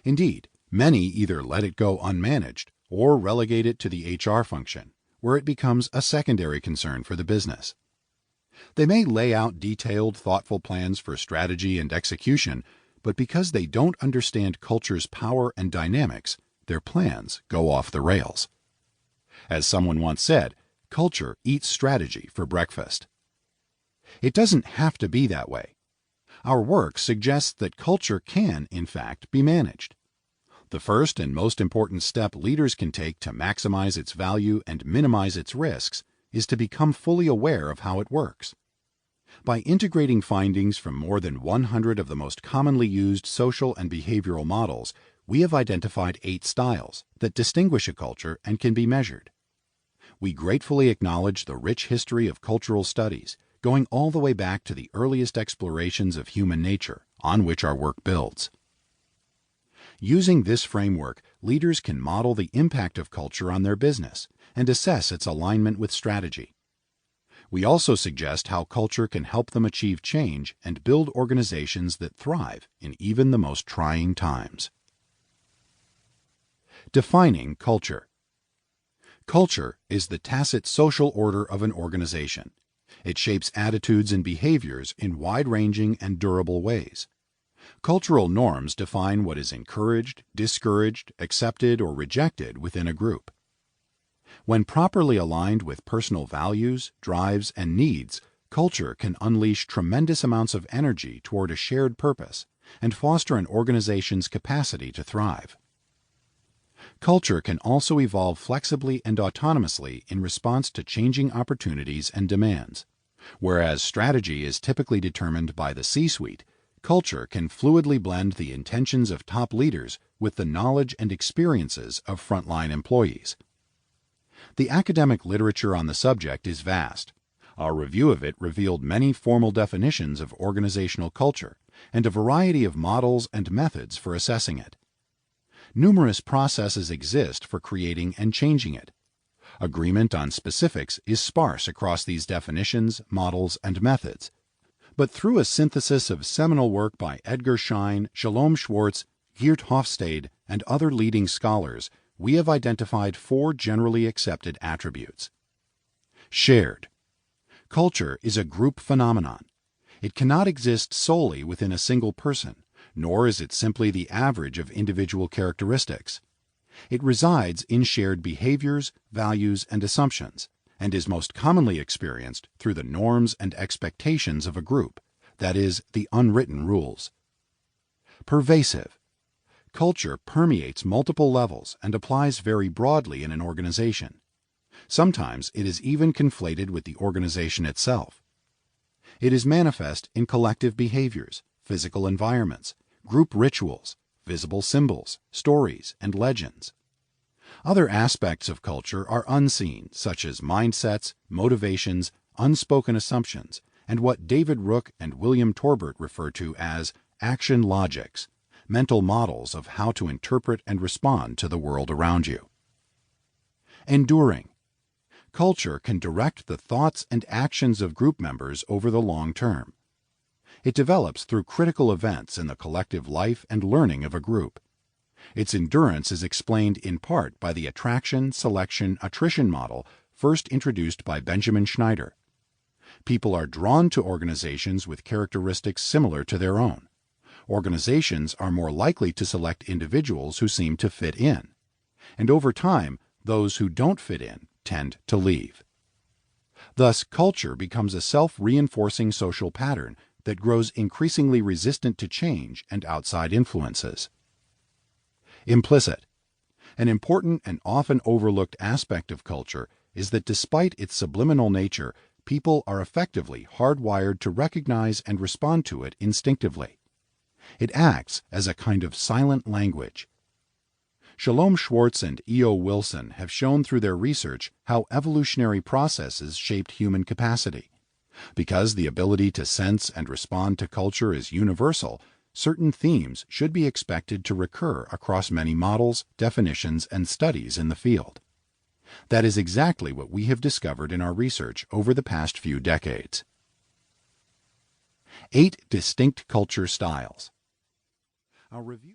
Indeed, many either let it go unmanaged or relegate it to the HR function, where it becomes a secondary concern for the business. They may lay out detailed, thoughtful plans for strategy and execution, but because they don't understand culture's power and dynamics, their plans go off the rails. As someone once said, culture eats strategy for breakfast. It doesn't have to be that way. Our work suggests that culture can, in fact, be managed. The first and most important step leaders can take to maximize its value and minimize its risks is to become fully aware of how it works. By integrating findings from more than 100 of the most commonly used social and behavioral models, we have identified 8 styles that distinguish a culture and can be measured. We gratefully acknowledge the rich history of cultural studies, going all the way back to the earliest explorations of human nature, on which our work builds. Using this framework, leaders can model the impact of culture on their business and assess its alignment with strategy. We also suggest how culture can help them achieve change and build organizations that thrive in even the most trying times. Defining culture. Culture is the tacit social order of an organization. It shapes attitudes and behaviors in wide-ranging and durable ways. Cultural norms define what is encouraged, discouraged, accepted, or rejected within a group. When properly aligned with personal values, drives, and needs, culture can unleash tremendous amounts of energy toward a shared purpose and foster an organization's capacity to thrive. Culture can also evolve flexibly and autonomously in response to changing opportunities and demands. Whereas strategy is typically determined by the C-suite, culture can fluidly blend the intentions of top leaders with the knowledge and experiences of frontline employees. The academic literature on the subject is vast. Our review of it revealed many formal definitions of organizational culture and a variety of models and methods for assessing it. Numerous processes exist for creating and changing it. Agreement on specifics is sparse across these definitions, models, and methods. But through a synthesis of seminal work by Edgar Schein, Shalom Schwartz, Geert Hofstede, and other leading scholars, we have identified 4 generally accepted attributes. Shared. Culture is a group phenomenon. It cannot exist solely within a single person, nor is it simply the average of individual characteristics. It resides in shared behaviors, values, and assumptions, and is most commonly experienced through the norms and expectations of a group, that is, the unwritten rules. Pervasive. Culture permeates multiple levels and applies very broadly in an organization. Sometimes it is even conflated with the organization itself. It is manifest in collective behaviors, physical environments, group rituals, visible symbols, stories, and legends. Other aspects of culture are unseen, such as mindsets, motivations, unspoken assumptions, and what David Rook and William Torbert refer to as action logics, mental models of how to interpret and respond to the world around you. Enduring. Culture can direct the thoughts and actions of group members over the long term. It develops through critical events in the collective life and learning of a group. Its endurance is explained in part by the attraction, selection, attrition model first introduced by Benjamin Schneider. People are drawn to organizations with characteristics similar to their own. Organizations are more likely to select individuals who seem to fit in. And over time, those who don't fit in tend to leave. Thus, culture becomes a self-reinforcing social pattern that grows increasingly resistant to change and outside influences. Implicit. An important and often overlooked aspect of culture is that despite its subliminal nature, people are effectively hardwired to recognize and respond to it instinctively. It acts as a kind of silent language. Shalom Schwartz and E.O. Wilson have shown through their research how evolutionary processes shaped human capacity. Because the ability to sense and respond to culture is universal, certain themes should be expected to recur across many models, definitions, and studies in the field. That is exactly what we have discovered in our research over the past few decades. 8 distinct culture styles. Our review